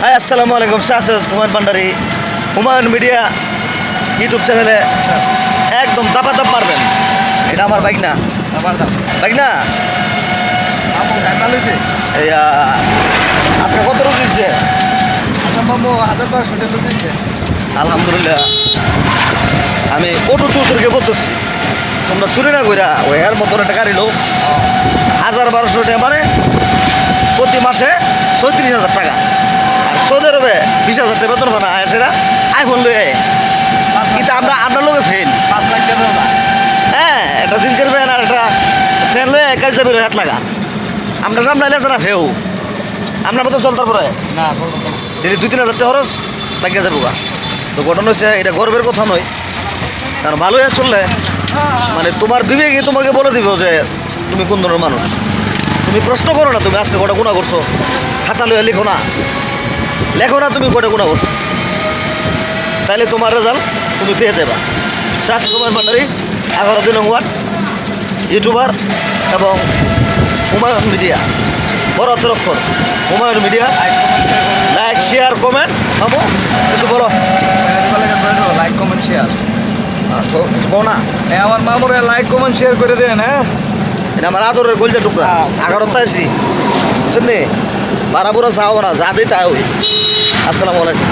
High আসসালামু আলাইকুম, শাহসাদ Humayun Bhandari Humayun media YouTube চ্যানেলে একদম দাপাদাপ মারবেন। এটা আমার বাইক না, বাইক না। এই আজকে কত রোজ দিচ্ছে? আলহামদুলিল্লাহ। আমি অটো চৌধুরীকে বলতেছি, তোমরা চুরি না কইরা ওই এর মতন একটা গাড়ি লো 1000-1200 টাকা, মানে প্রতি মাসে 36,000 টাকা। আর সৌদি আরবে 20,000 টাকা বেতন পানা আসেরা আইফোন লই আয়। কিন্তু আমরা লোকে ফেল। হ্যাঁ, একটা জিন্সের প্যান্ট আর একটা ফ্যান লই কাজ যাবে 1 লাগা। আমরা সামনে আছে না ফেউ, আমরা মতো চলতার পরে না যদি 2-3 হাজার টাকা খরচ বাকি যাবো গা। তো ঘটনা হচ্ছে এটা গর্বের কথা নয়, কারণ ভালো হয়ে চললে মানে তোমার বিবেকে তোমাকে বলে দিব যে তুমি কোন ধরনের মানুষ। তুমি প্রশ্ন করো না, তুমি আজকে কটা গুণা করছো, খাতা লইয়া লেখো না তুমি কটা গুণা করছো, তাইলে তোমার রেজাল্ট তুমি পেয়ে যাবা। শাহসাদ হুমায়ুন ভান্ডারী 11 নং ওয়ার্ড, ইউটিউবার এবং হুমায়ুন মিডিয়া, বড় হাতের অক্ষর Humayun media. Like share comments মামু কিছু বলো। লাইক কমেন্ট শেয়ার তো কিছু বলো না। আমার মামুরে লাইক কমেন্ট শেয়ার করে দেন। হ্যাঁ, এটা আমার আদরের কলজা টুকরা। 11 আসি বুঝছেন নি, বারাবুরা চাও না, যা দিই তা ওই। আসসালামু আলাইকুম।